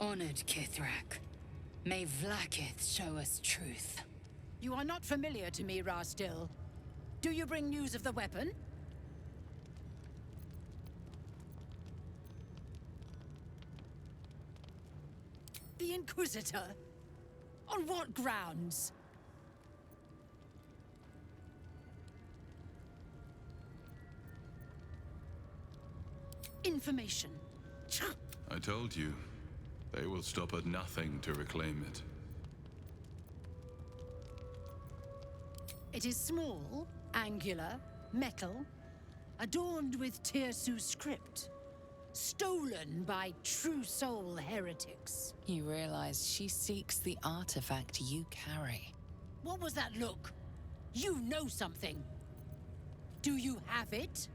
Honored Kithrak, may Vlaakith show us truth. You are not familiar to me, Rastil. Do you bring news of the weapon? The Inquisitor? On what grounds? Information. I told you, they will stop at nothing to reclaim it. It is small, angular, metal, adorned with Tirsu script. Stolen by true soul heretics. You realize she seeks the artifact you carry. What was that look? You know something. Do you have it?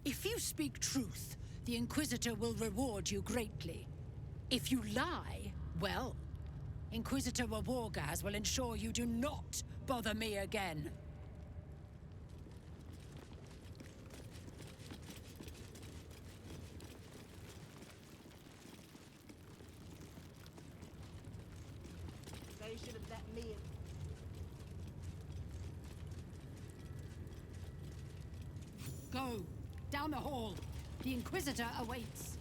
If you speak truth, the Inquisitor will reward you greatly. If you lie, well, Inquisitor Wargaz will ensure you do not bother me again. They should have let me in. Go! Down the hall! The Inquisitor awaits!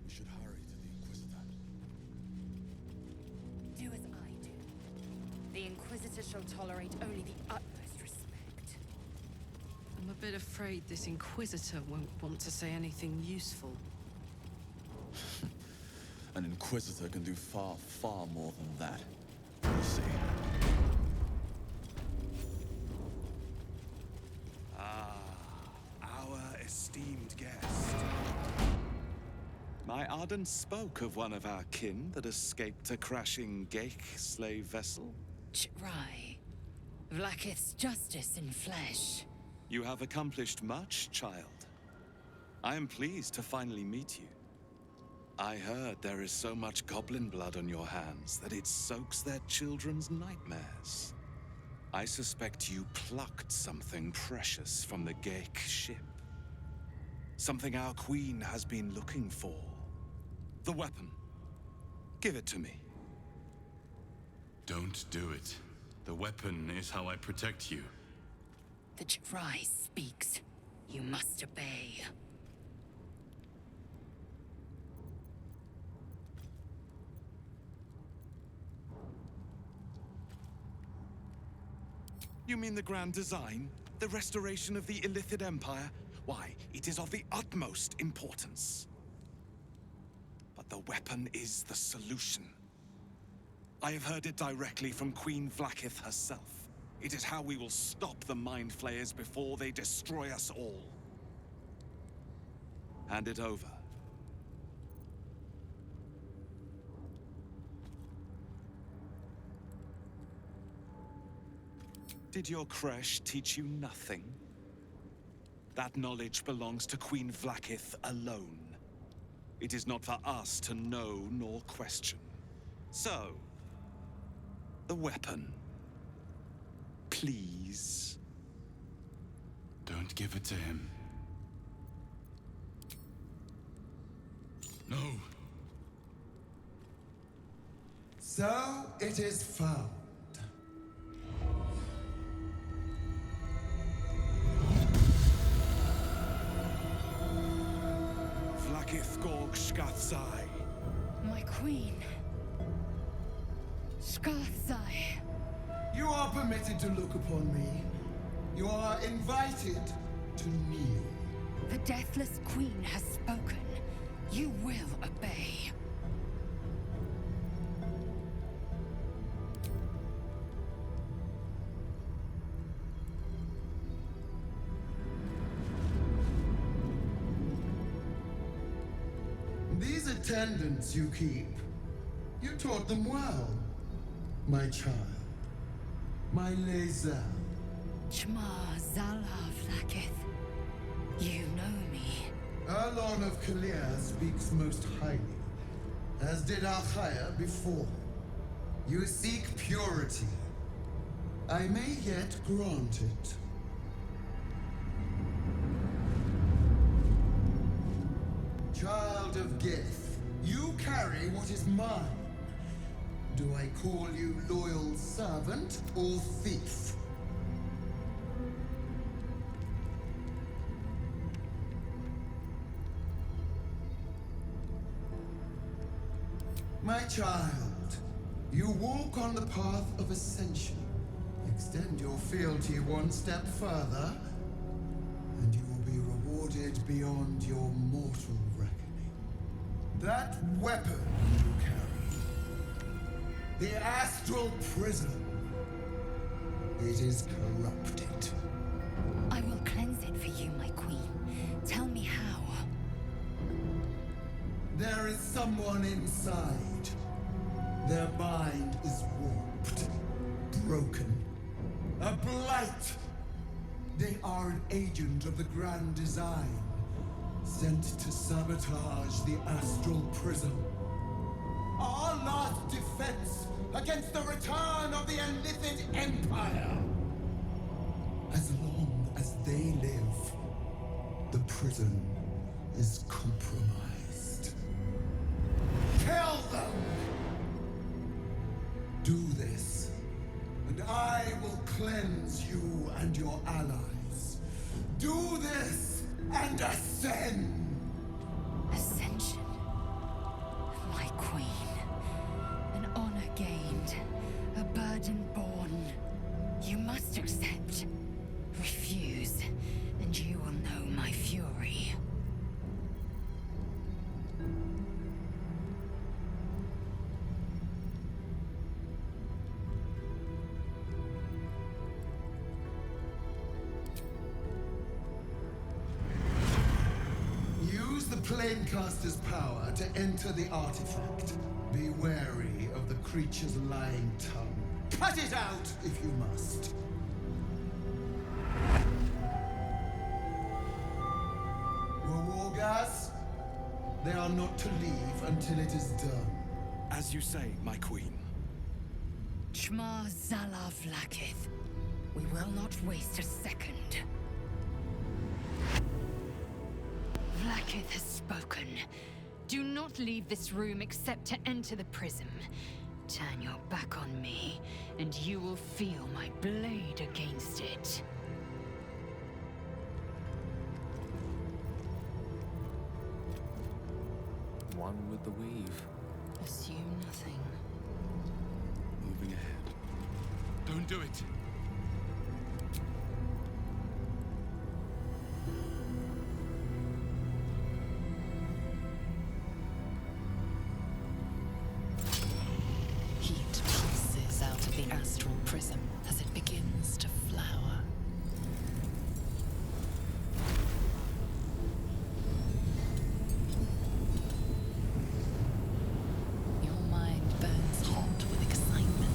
We should hurry to the Inquisitor. Do as I do. The Inquisitor shall tolerate only the utmost respect. I'm a bit afraid this Inquisitor won't want to say anything useful. An Inquisitor can do far, far more than that. We'll see. Our esteemed guest. My Arden spoke of one of our kin that escaped a crashing Geik slave vessel. Ch'rai. Vlaakith's justice in flesh. You have accomplished much, child. I am pleased to finally meet you. I heard there is so much goblin blood on your hands that it soaks their children's nightmares. I suspect you plucked something precious from the Geik ship. Something our queen has been looking for. The weapon. Give it to me. Don't do it. The weapon is how I protect you. The Ch'rai speaks. You must obey. You mean the grand design? The restoration of the Illithid Empire? Why, it is of the utmost importance. But the weapon is the solution. I have heard it directly from Queen Vlaakith herself. It is how we will stop the Mind Flayers before they destroy us all. Hand it over. Did your creche teach you nothing? That knowledge belongs to Queen Vlaakith alone. It is not for us to know nor question. So, the weapon. Please. Don't give it to him. No. So it is found. Vlaakith Gorg Shkathzai. My queen. Shkathzai. You are permitted to look upon me. You are invited to kneel. The Deathless Queen has spoken. You will obey. These attendants you keep. You taught them well, my child. My Lae'zel. Chma Zalav Lakith. You know me. Erlon of Kalir speaks most highly, as did Alchaya before. You seek purity. I may yet grant it. Child of Gith, you carry what is mine. Do I call you loyal servant or thief? My child, you walk on the path of ascension. Extend your fealty one step further, and you will be rewarded beyond your mortal reckoning. That weapon you carry, the astral prism, it is corrupted. I will cleanse it for you, my queen. Tell me how. There is someone inside. Their mind is warped, broken, a blight. They are an agent of the Grand Design, sent to sabotage the astral prism. Our last defense against the return of the Illithid Empire. As long as they live, the prison is compromised. Kill them! Do this, and I will cleanse you and your allies. Do this, and ascend! Ascension. My queen. An honor gained. A burden borne. You must accept. Refuse, and you will know my fury. Use the Planecaster's power to enter the artifact. Be wary of the creature's lying tongue. Cut it out if you must. Wargas, they are not to leave until it is done. As you say, my queen. Chma Zalav Lakith. We will not waste a second. Vlakith has spoken. Do not leave this room except to enter the prism. Turn your back on me, and you will feel my blade against it. One with the weave. Assume nothing. Moving ahead. Don't do it! Heat pulses out of the astral prism as it begins to flower. Your mind burns hot with excitement.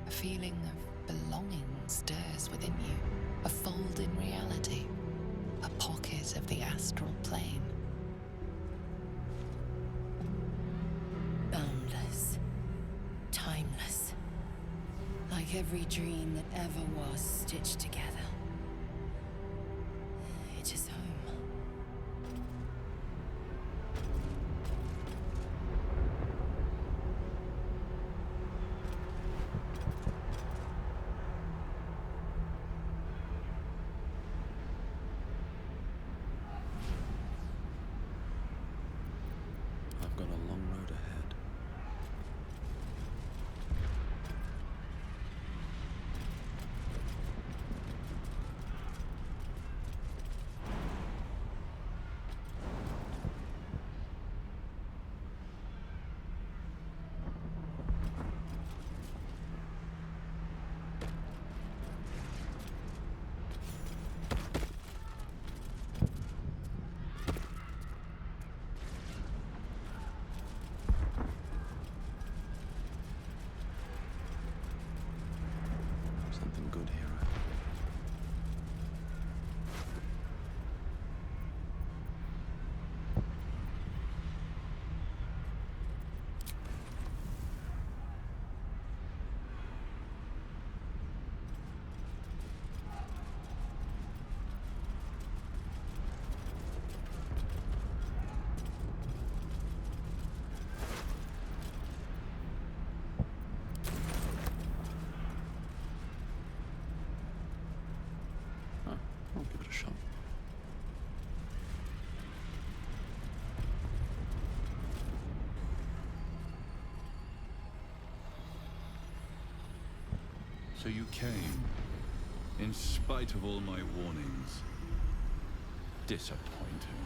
A feeling of belonging stirs within you. A fold in reality. A pocket of the astral plane. Boundless. Timeless. Like every dream that ever was stitched together. It is home. I've got a long road ahead. Something good here. I'll give it a shot. So you came, in spite of all my warnings. Disappointing.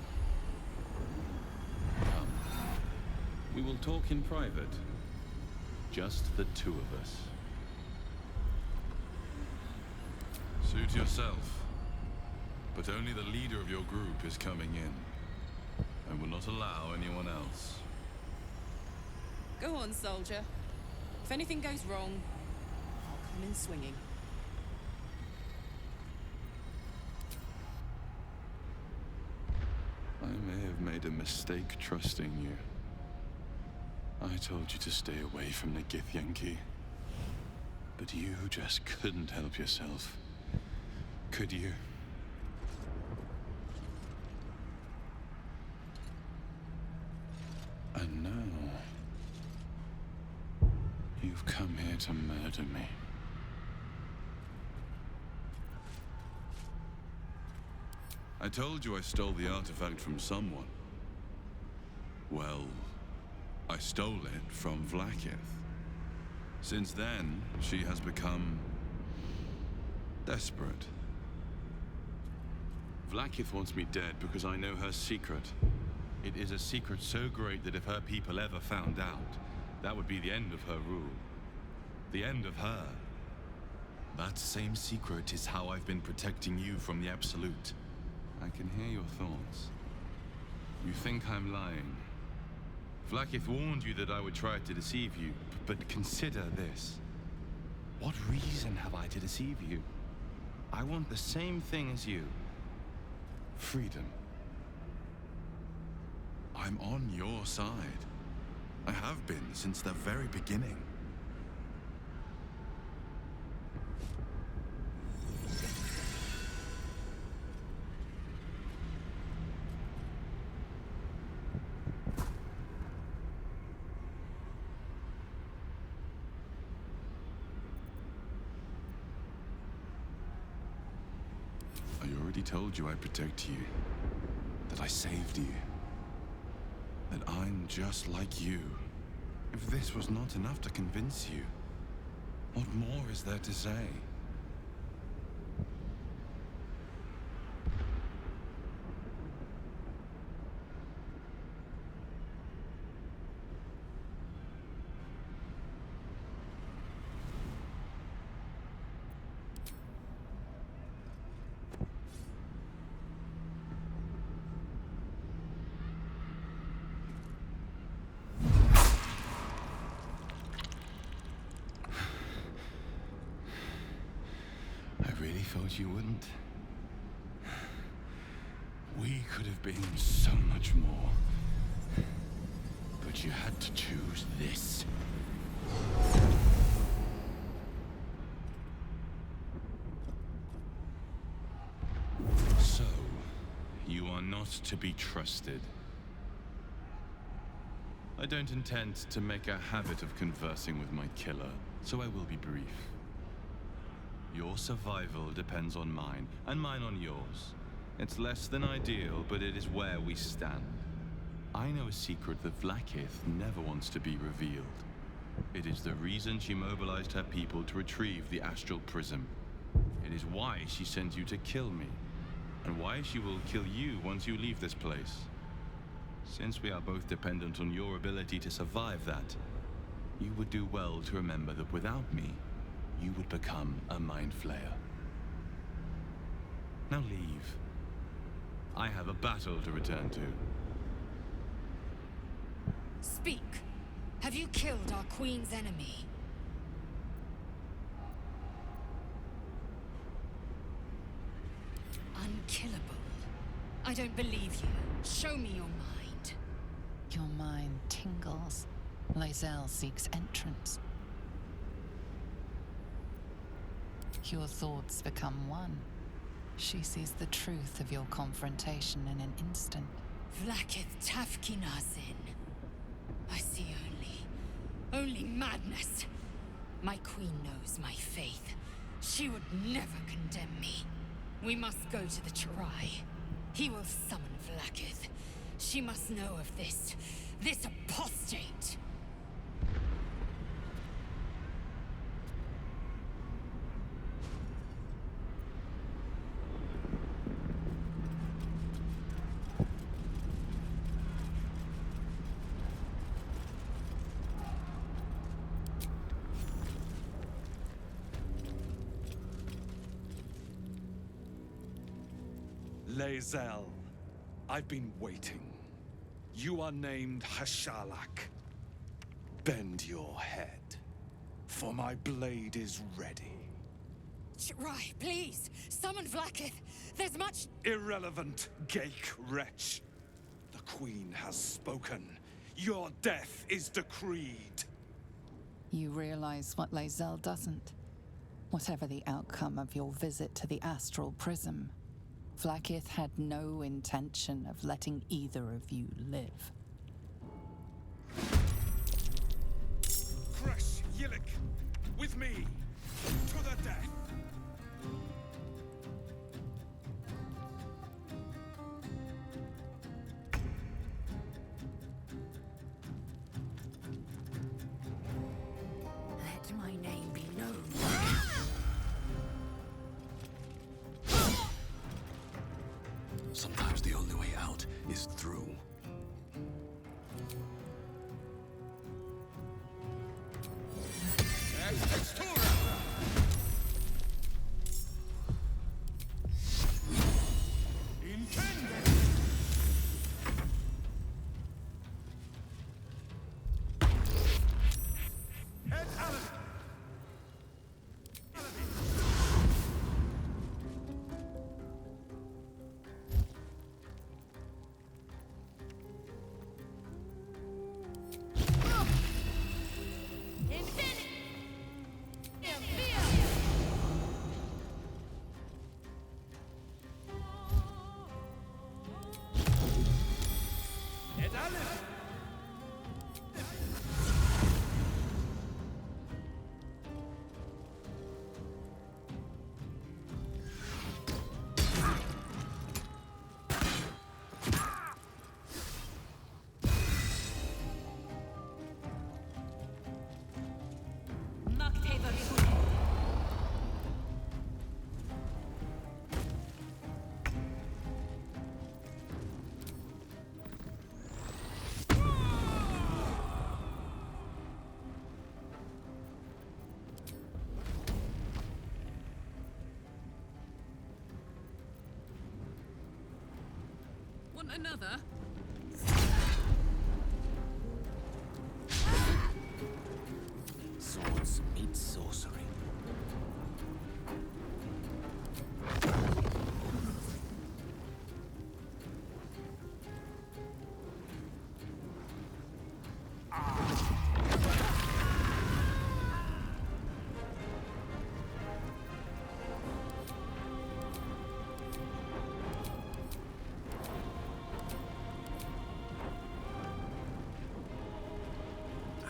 Come. We will talk in private. Just the two of us. Suit yourself. But only the leader of your group is coming in. I will not allow anyone else. Go on, soldier. If anything goes wrong, I'll come in swinging. I may have made a mistake trusting you. I told you to stay away from the Githyanki. But you just couldn't help yourself. Could you? And now, you've come here to murder me. I told you I stole the artifact from someone. Well, I stole it from Vlaakith. Since then, she has become desperate. Vlaakith wants me dead because I know her secret. It is a secret so great that if her people ever found out, that would be the end of her rule. The end of her. That same secret is how I've been protecting you from the Absolute. I can hear your thoughts. You think I'm lying. Vlaakith warned you that I would try to deceive you, but consider this. What reason have I to deceive you? I want the same thing as you. Freedom. I'm on your side. I have been since the very beginning. I already told you I protect you. That I saved you. That I'm just like you. If this was not enough to convince you, what more is there to say? I really thought you wouldn't. We could have been so much more. But you had to choose this. So, you are not to be trusted. I don't intend to make a habit of conversing with my killer, so I will be brief. Your survival depends on mine, and mine on yours. It's less than ideal, but it is where we stand. I know a secret that Vlaakith never wants to be revealed. It is the reason she mobilized her people to retrieve the Astral Prism. It is why she sent you to kill me, and why she will kill you once you leave this place. Since we are both dependent on your ability to survive that, you would do well to remember that without me, you would become a Mind Flayer. Now leave. I have a battle to return to. Speak. Have you killed our queen's enemy? unkillable. I don't believe you. Show me your mind. Your mind tingles. Lae'zel seeks entrance. Your thoughts become one. She sees the truth of your confrontation in an instant. Vlakith Tafkinazin. I see only madness. My queen knows my faith. She would never condemn me. We must go to the Chirai. He will summon Vlakith. She must know of this apostate. Lae'zel, I've been waiting. You are named Hashalak. Bend your head, for my blade is ready. Chirai, please, summon Vlakith. There's much... Irrelevant, Geik wretch. The Queen has spoken. Your death is decreed. You realize what Lae'zel doesn't. Whatever the outcome of your visit to the Astral Prism, Vlakith had no intention of letting either of you live. Crush Yillik, with me, to the death. Let my name be known. Sometimes the only way out is through. Want another? Swords meet sorcery.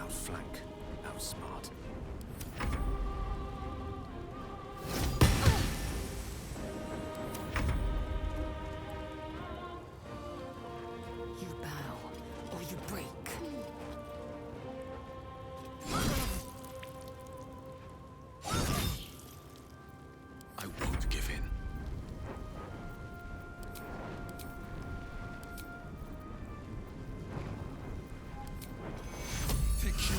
Outflank, outsmart. You bow, or you break. I won't give in. Take you.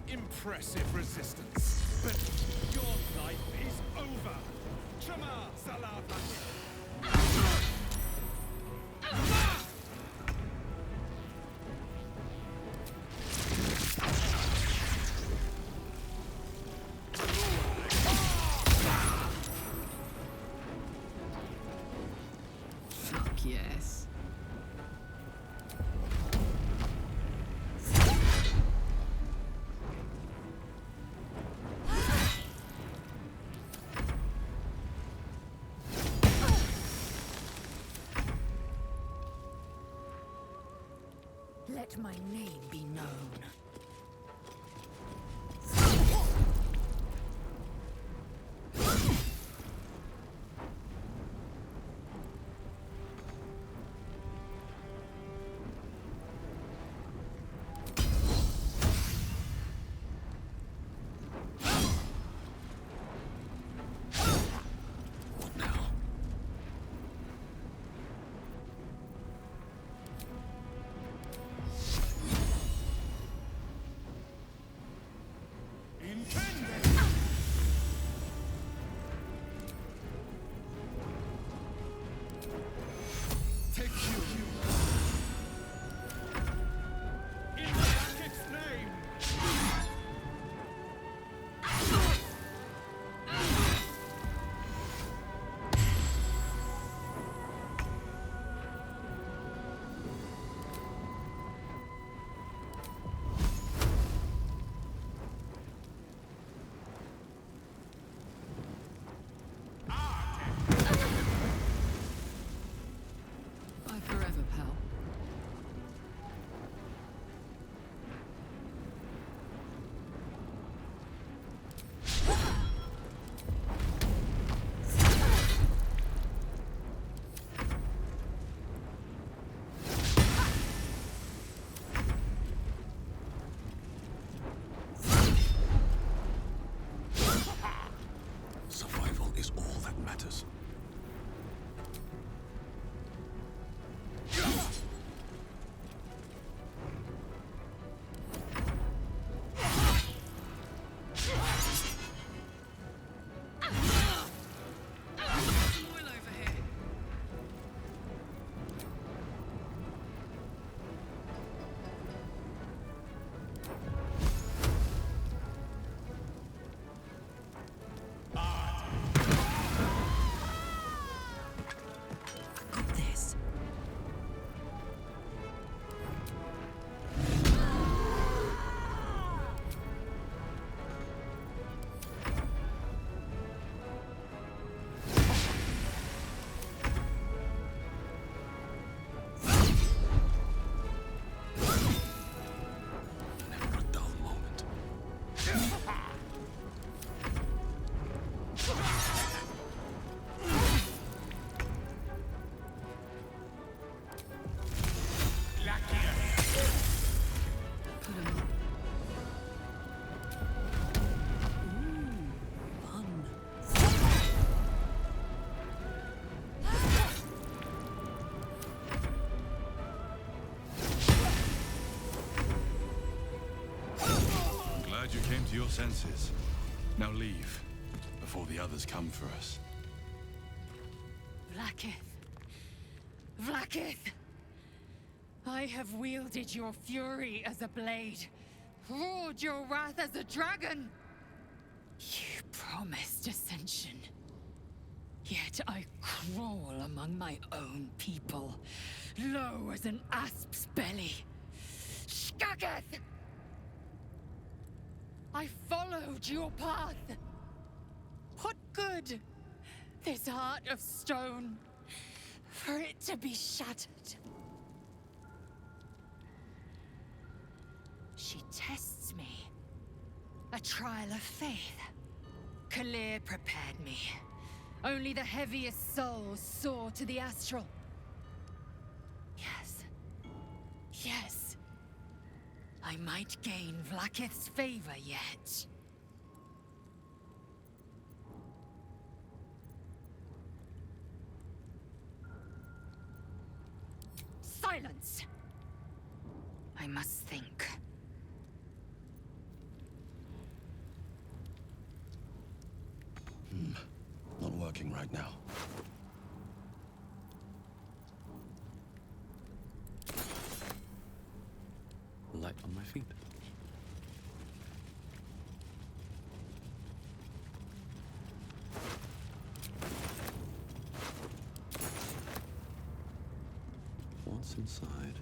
Impressive resistance. Your life is over. Shama Salava. Fuck yes. Let my name be known. What now? Take you. In Rakith's name. Bye forever, pal. Survival is all that matters. Oil over here. Got this. Never a dull moment. Put 'em up. Fun. I'm glad you came to your senses. Now leave, before the others come for us. Vlakith. Vlakith! I have wielded your fury as a blade, roared your wrath as a dragon. You promised ascension. Yet I crawl among my own people, low as an asp's belly. Skageth! I followed your path. What good? This heart of stone, for it to be shattered. She tests me. A trial of faith. Kalir prepared me. Only the heaviest souls soar to the astral. Yes. Yes. I might gain Vlakith's favor yet. Silence! I must think. right now. Light on my feet. What's inside?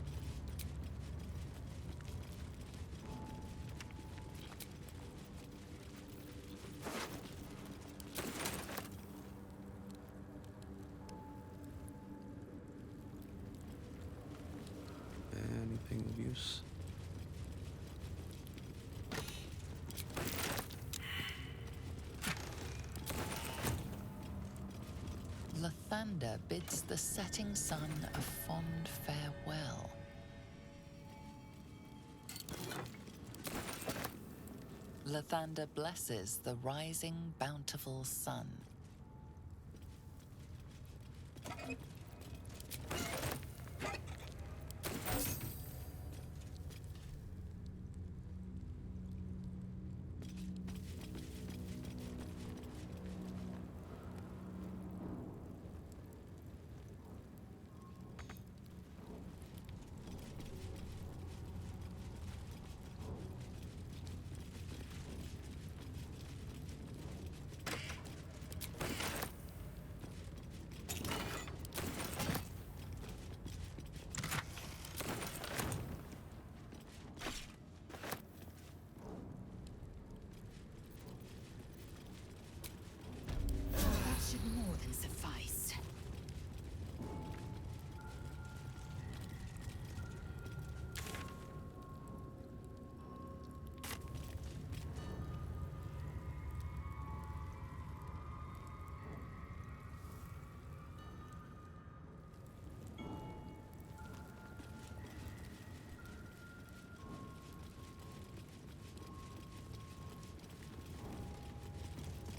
Anything of use? Lathander bids the setting sun a fond farewell. Lathander blesses the rising bountiful sun. That should more than suffice.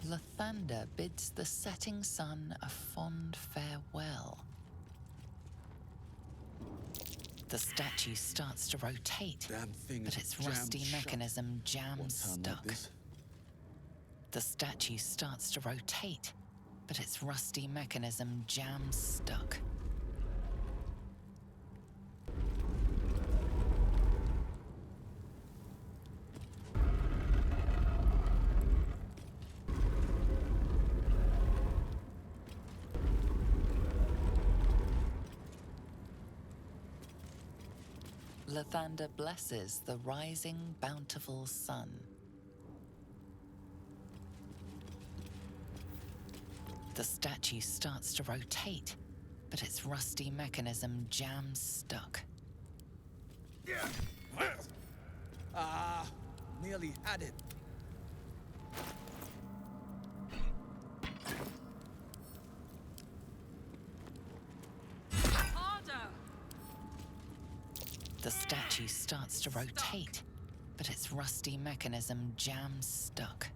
Lathander bids the setting sun a fond farewell. The statue starts to rotate, Damn thing but is its jammed rusty shut. mechanism jams One time like stuck. this. The statue starts to rotate, but its rusty mechanism jams stuck. Lathander blesses the rising bountiful sun. The statue starts to rotate, but its rusty mechanism jams stuck. Ah, nearly had it. Harder! The statue starts to rotate, but its rusty mechanism jams stuck.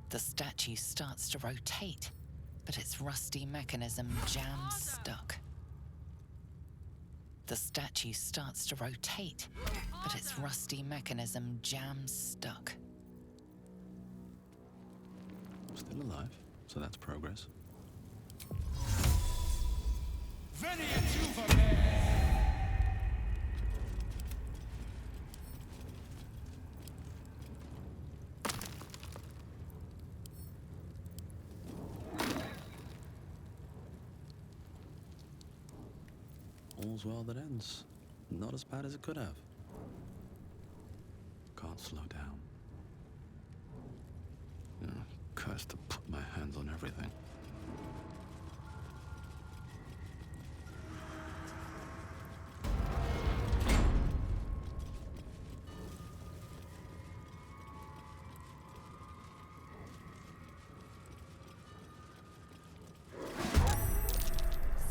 The statue starts to rotate, but its rusty mechanism jams stuck. The statue starts to rotate, but its rusty mechanism jams stuck. Still alive, so that's progress. Veni Juve! All's well that ends. Not as bad as it could have. Can't slow down. Cursed to put my hands on everything.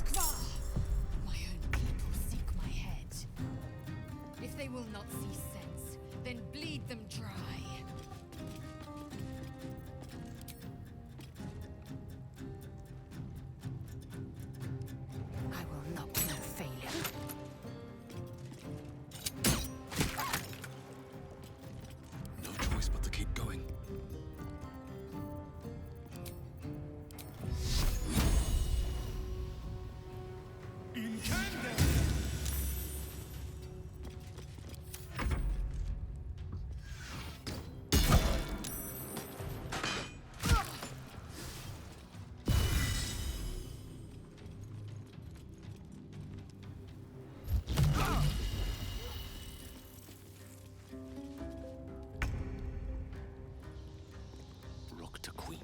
Skvar! My own people seek my head. If they will not see sense, then bleed them dry.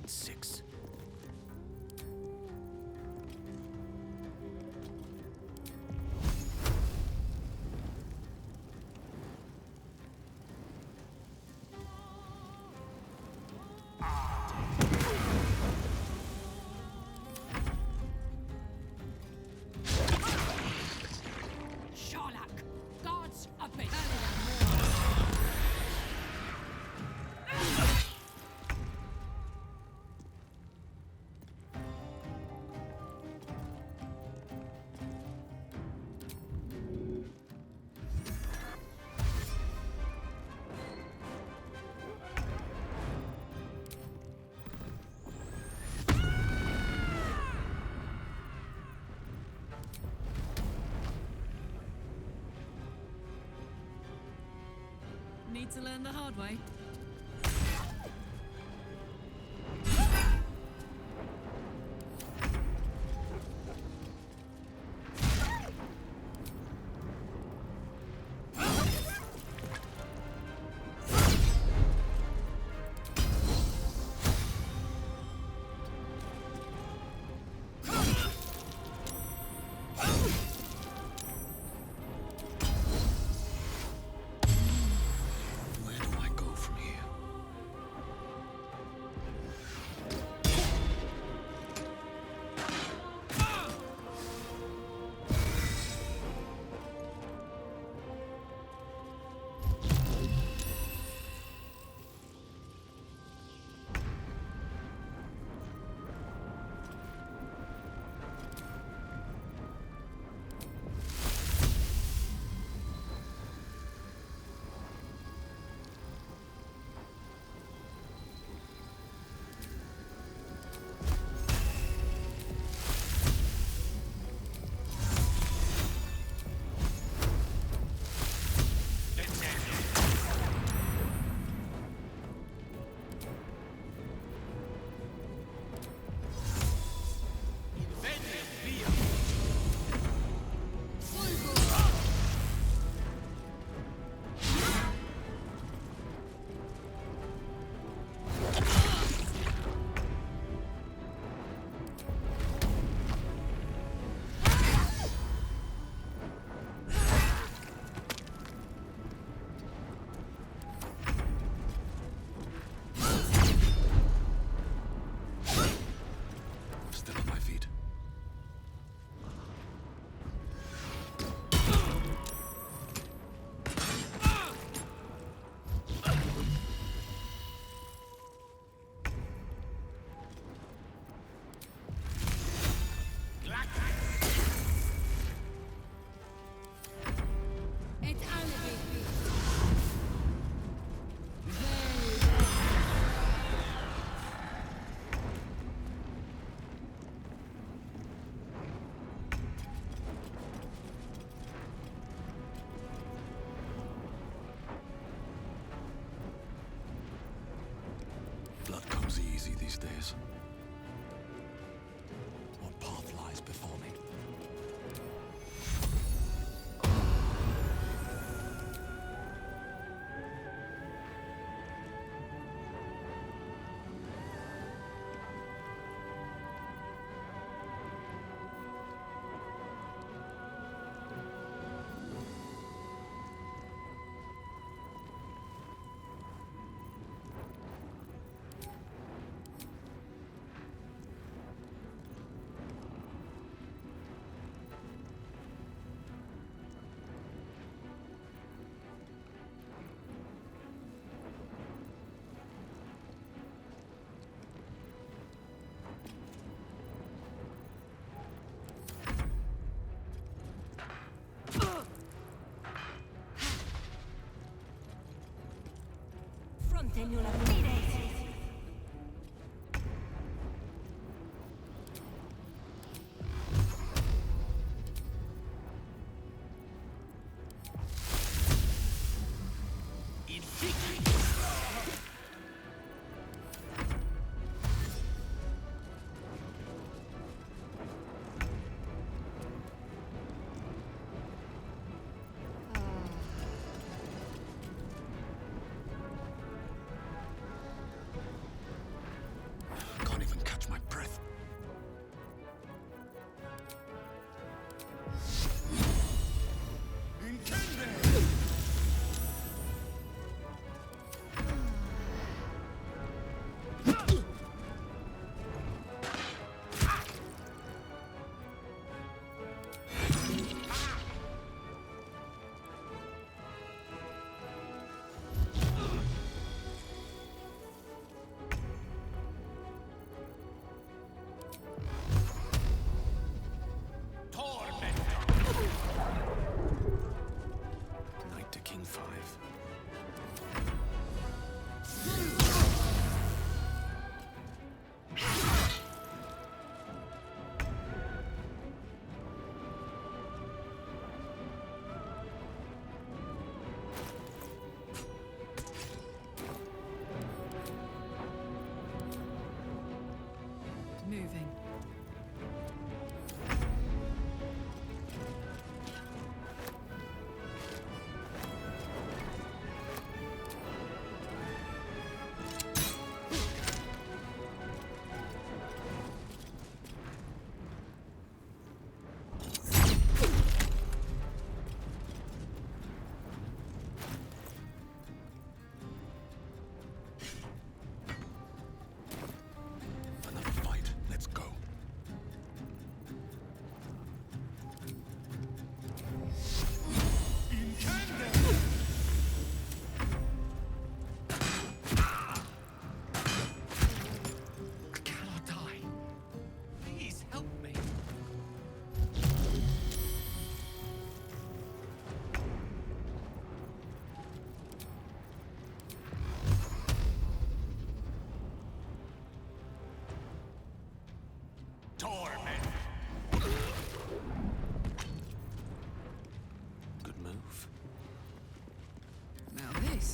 6. Sharlak! Guards, up it! Need to learn the hard way. Where do I go from here? Still on my feet. It's alligator. Blood comes easy these days. What path lies before me? Frontegno la fine!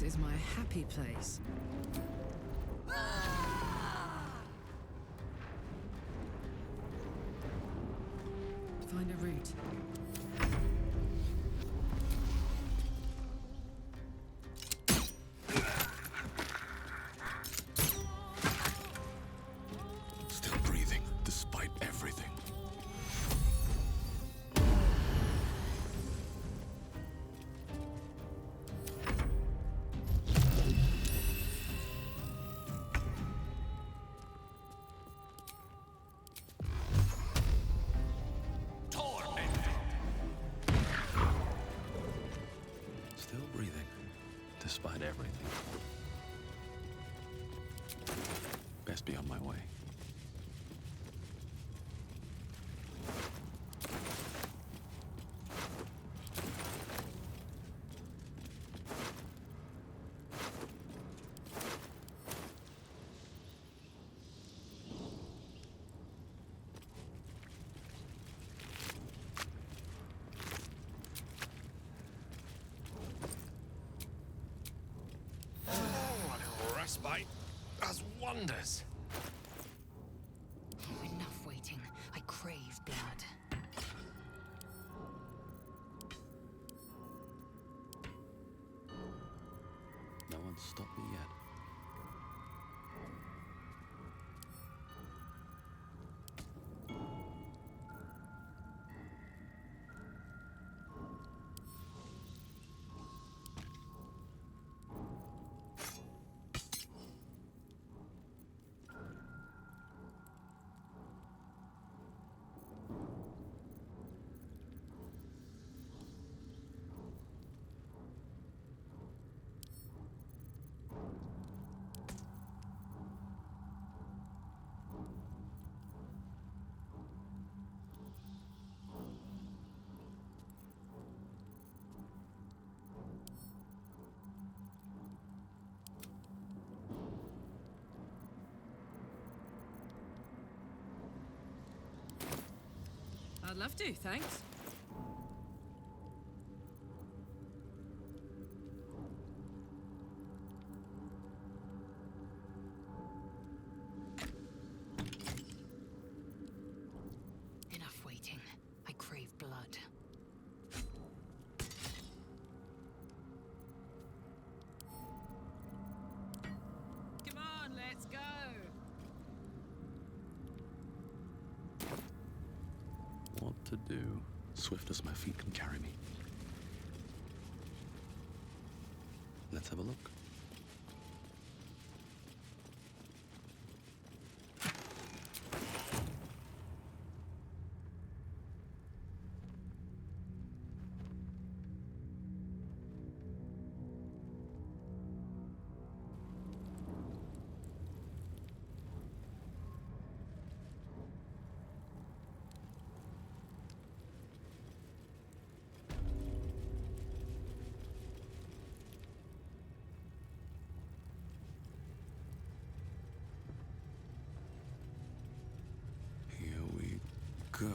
This is my happy place. Find a route. Still breathing, despite everything. Still breathing, despite everything. Best be on my way. Respite does wonders. Enough waiting. I crave blood. No one's stopped me yet. I'd love to, thanks. Enough waiting. I crave blood. Come on, let's go. What to do? Swift as my feet can carry me. Let's have a look. Here we go.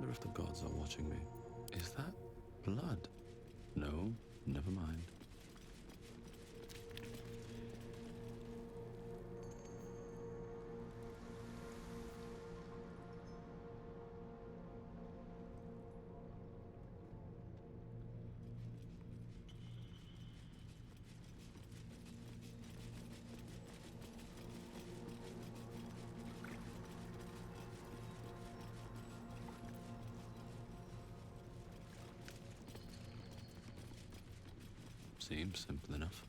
wonder if the gods are watching me. Is that blood? No, never mind. Seems simple enough.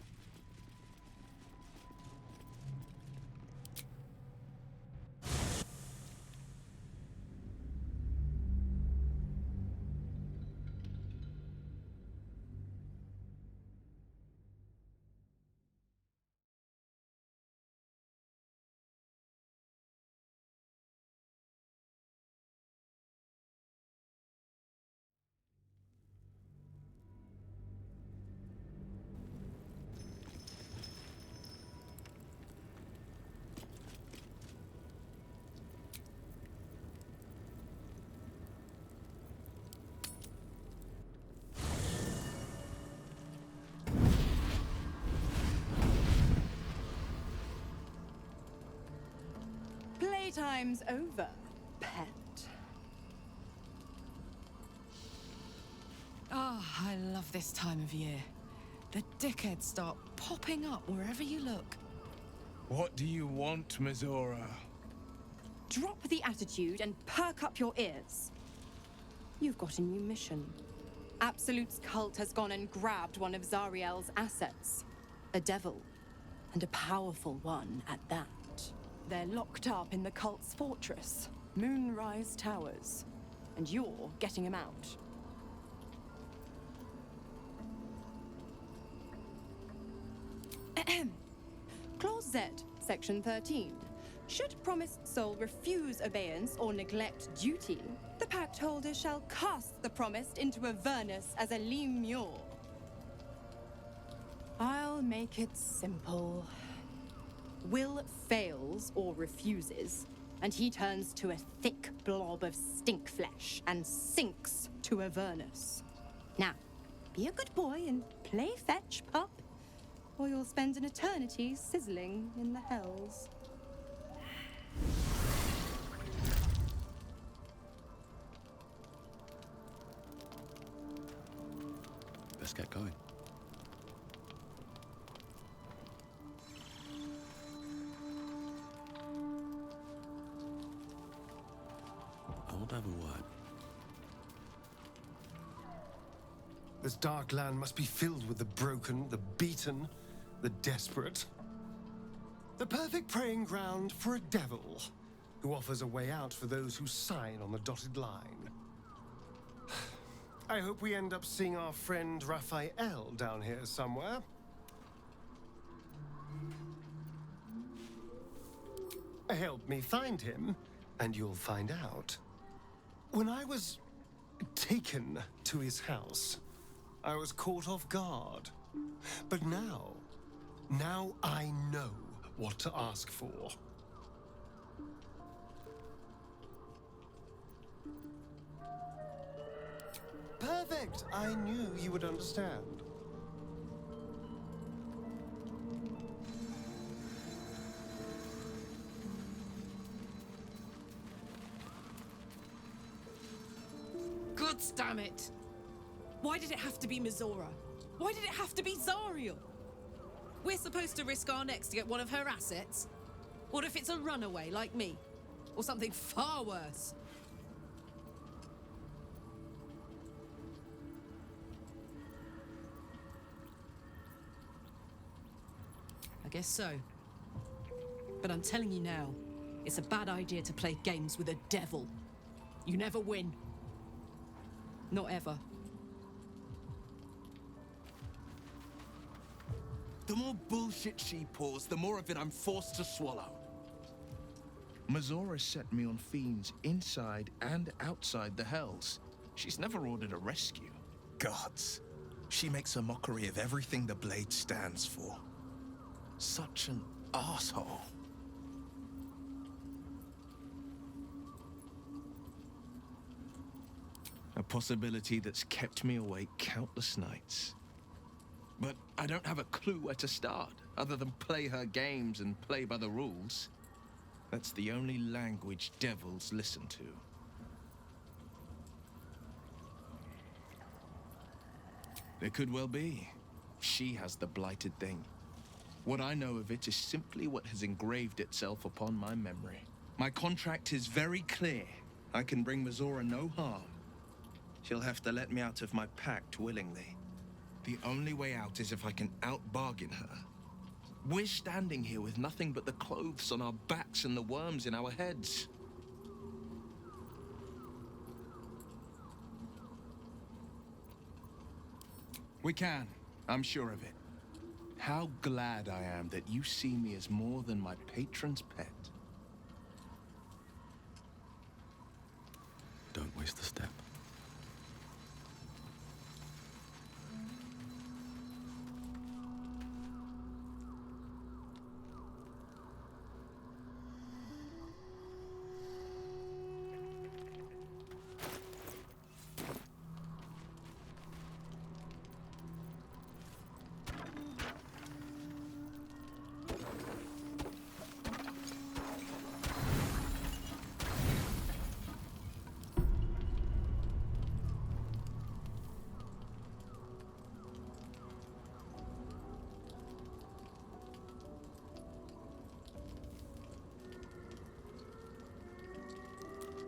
Playtime's over, pet. Oh, I love this time of year. The dickheads start popping up wherever you look. What do you want, Mizora? Drop the attitude and perk up your ears. You've got a new mission. Absolute's cult has gone and grabbed one of Zariel's assets. A devil, and a powerful one at that. They're locked up in the cult's fortress, Moonrise Towers, and you're getting him out. Clause Z, Section 13. Should promised soul refuse obeyance or neglect duty, the pact holder shall cast the promised into Avernus as a lemure. I'll make it simple. Will fails or refuses, and he turns to a thick blob of stink flesh and sinks to Avernus. Now, be a good boy and play fetch, pup, or you'll spend an eternity sizzling in the hells. Let's get going. I want to have a word. This dark land must be filled with the broken, the beaten, the desperate. The perfect preying ground for a devil who offers a way out for those who sign on the dotted line. I hope we end up seeing our friend Raphael down here somewhere. Help me find him, and you'll find out. When I was taken to his house, I was caught off guard. But now I know what to ask for. Perfect! I knew you would understand. God damn it! Why did it have to be Mizora? Why did it have to be Zariel? We're supposed to risk our necks to get one of her assets? What if it's a runaway like me? Or something far worse? I guess so. But I'm telling you now, it's a bad idea to play games with a devil. You never win. Not ever. The more bullshit she pours, the more of it I'm forced to swallow. Mizora set me on fiends inside and outside the Hells. She's never ordered a rescue. Gods. She makes a mockery of everything the Blade stands for. Such an asshole. A possibility that's kept me awake countless nights. But I don't have a clue where to start, other than play her games and play by the rules. That's the only language devils listen to. It could well be. She has the blighted thing. What I know of it is simply what has engraved itself upon my memory. My contract is very clear. I can bring Mizora no harm. She'll have to let me out of my pact willingly. The only way out is if I can out-bargain her. We're standing here with nothing but the clothes on our backs and the worms in our heads. We can. I'm sure of it. How glad I am that you see me as more than my patron's pet. Don't waste the step.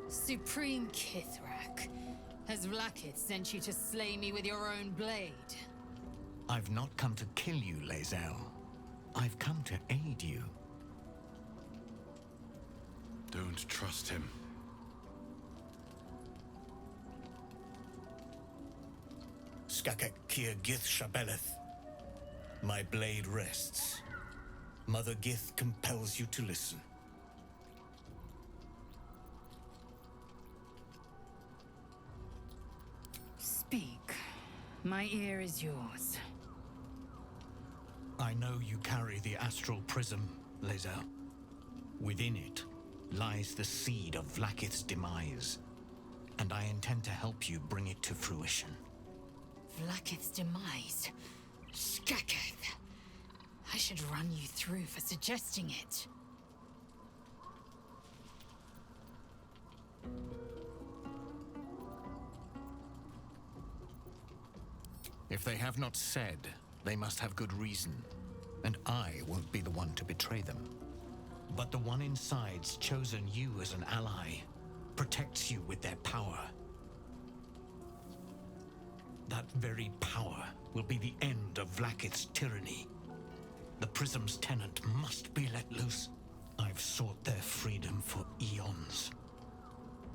Supreme Kithrak, has Vlaakith sent you to slay me with your own blade? I've not come to kill you, Lae'zel. I've come to aid you. Don't trust him. Skakek Kier Gith Shabeleth. My blade rests. Mother Gith compels you to listen. Speak. My ear is yours. I know you carry the astral prism, Lae'zel. Within it lies the seed of Vlaakith's demise, and I intend to help you bring it to fruition. Vlaakith's demise? Skaketh! I should run you through for suggesting it. If they have not said, they must have good reason, and I won't be the one to betray them. But the one inside's chosen you as an ally, protects you with their power. That very power will be the end of Vlaakith's tyranny. The Prism's tenant must be let loose. I've sought their freedom for eons.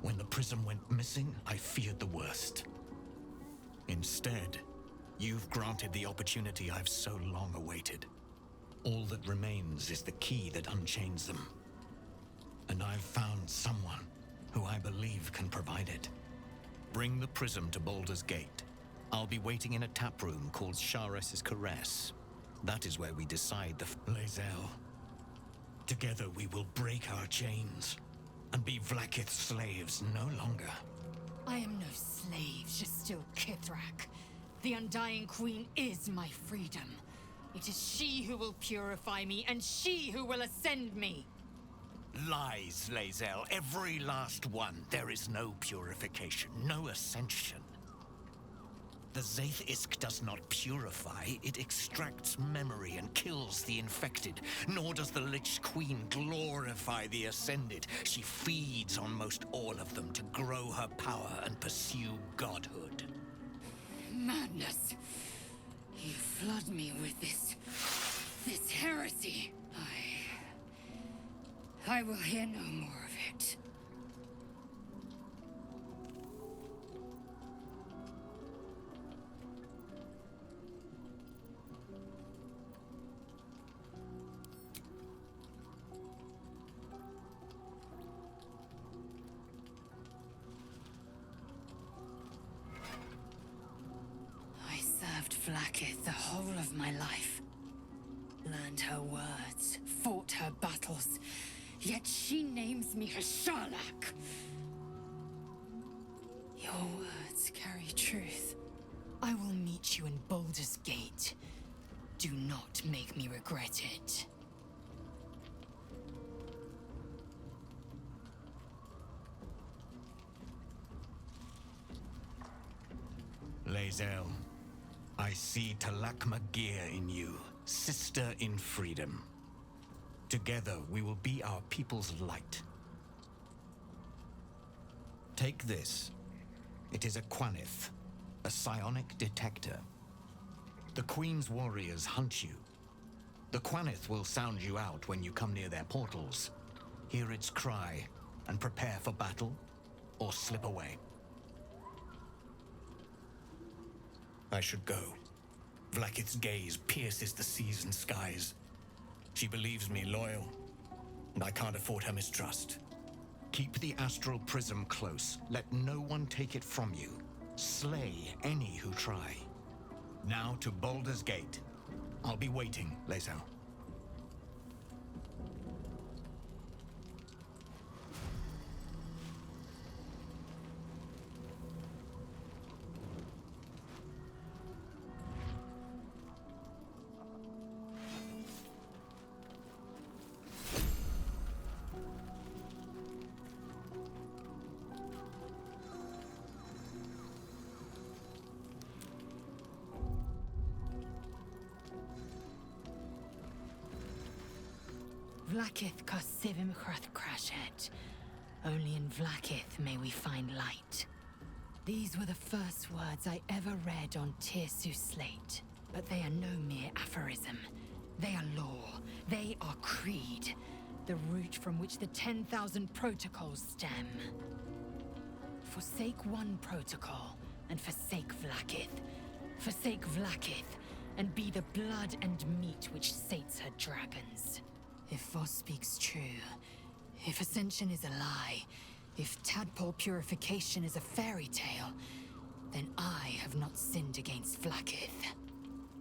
When the Prism went missing, I feared the worst. Instead, you've granted the opportunity I've so long awaited. All that remains is the key that unchains them. And I've found someone who I believe can provide it. Bring the Prism to Baldur's Gate. I'll be waiting in a tap room called Shares's Caress. That is where we decide the Lae'zel. Together we will break our chains and be Vlaakith's slaves no longer. I am no slave, just still Kithrak. The Undying Queen is my freedom. It is she who will purify me, and she who will ascend me. Lies, Lae'zel. Every last one. There is no purification, no ascension. The Zaith Isk does not purify, it extracts memory and kills the infected. Nor does the Lich Queen glorify the ascended. She feeds on most all of them to grow her power and pursue godhood. Madness. You flood me with this heresy. I will hear no more of it. I served Vlaakith the whole of my life. Learned her words, fought her battles, yet she names me her Sharlak. Your words truth. I will meet you in Baldur's Gate. Do not make me regret it. Lae'zel, I see Talak Magir in you, sister in freedom. Together we will be our people's light. Take this. It is a Quanith, a psionic detector. The Queen's warriors hunt you. The Quanith will sound you out when you come near their portals. Hear its cry and prepare for battle, or slip away. I should go. Vlakith's gaze pierces the seas and skies. She believes me loyal, and I can't afford her mistrust. Keep the astral prism close. Let no one take it from you. Slay any who try. Now to Baldur's Gate. I'll be waiting, Lae'zel. Vlakith Kosivim Chrath Crashet. Only in Vlakith may we find light. These were the first words I ever read on Tirsu slate. But they are no mere aphorism. They are law. They are creed. The root from which the 10,000 protocols stem. Forsake one protocol, and forsake Vlakith. Forsake Vlakith, and be the blood and meat which sates her dragons. If Voss speaks true, if Ascension is a lie, if tadpole purification is a fairy tale, then I have not sinned against Vlakith.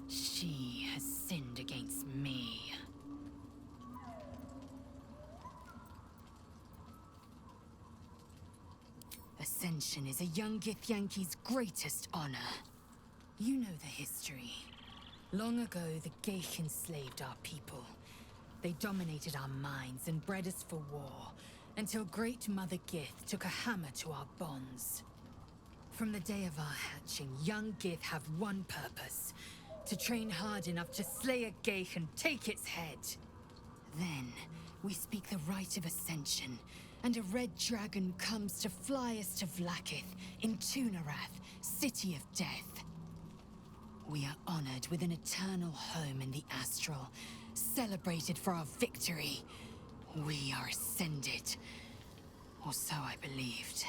She has sinned against me. Ascension is a young Githyanki's greatest honor. You know the history. Long ago, the Geich enslaved our people. They dominated our minds and bred us for war, until Great Mother Gith took a hammer to our bonds. From the day of our hatching, young Gith have one purpose: to train hard enough to slay a Geich and take its head. Then, we speak the rite of Ascension, and a red dragon comes to fly us to Vlakith, in Tunarath, City of Death. We are honored with an eternal home in the Astral, celebrated for our victory. We are ascended. Or so I believed.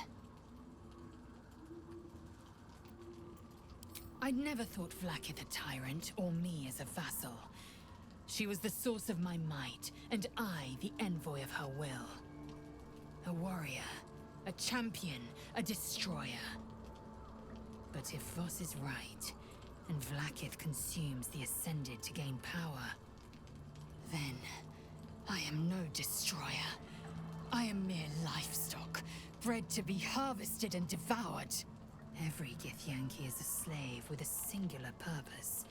I'd never thought Vlakith a tyrant, or me as a vassal. She was the source of my might, and I the envoy of her will. A warrior, a champion, a destroyer. But if Voss is right, and Vlakith consumes the Ascended to gain power, then I am no destroyer. I am mere livestock, bred to be harvested and devoured. Every Githyanki is a slave with a singular purpose.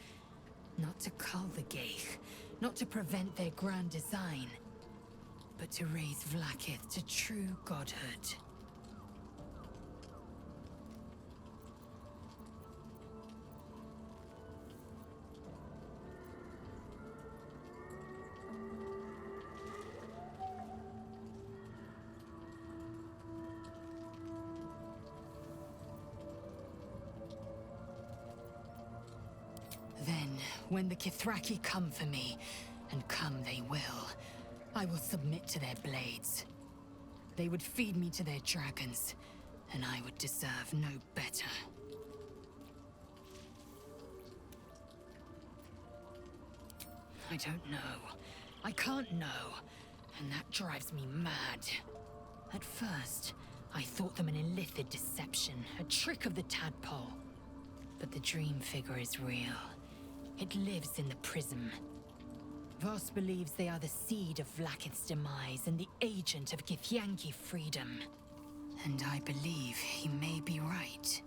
Not to cull the Geich, not to prevent their grand design, but to raise Vlakith to true godhood. Then, when the Kithraki come for me, and come they will, I will submit to their blades. They would feed me to their dragons, and I would deserve no better. I don't know. I can't know, and that drives me mad. At first, I thought them an illithid deception, a trick of the tadpole. But the dream figure is real. It lives in the prism. Voss believes they are the seed of Vlakith's demise and the agent of Githyanki freedom. And I believe he may be right.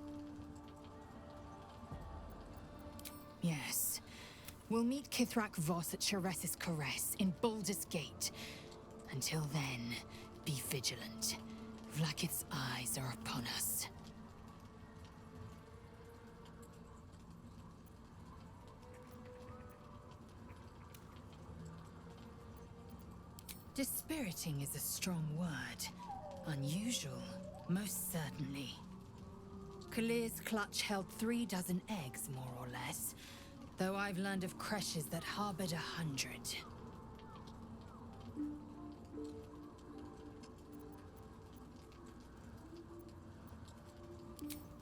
We'll meet Kithrak Voss at Cheres's Caress in Baldur's Gate. Until then, be vigilant. Vlaakith's eyes are upon us. Dispiriting is a strong word. Unusual, most certainly. Kalir's clutch held 36 eggs, more or less, though I've learned of creches that harbored 100.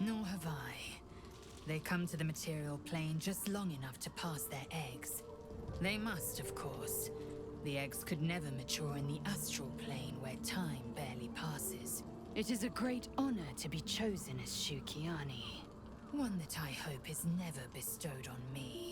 Nor have I. They come to the material plane just long enough to pass their eggs. They must, of course. The eggs could never mature in the astral plane where time barely passes. It is a great honor to be chosen as Shukiani. One that I hope is never bestowed on me.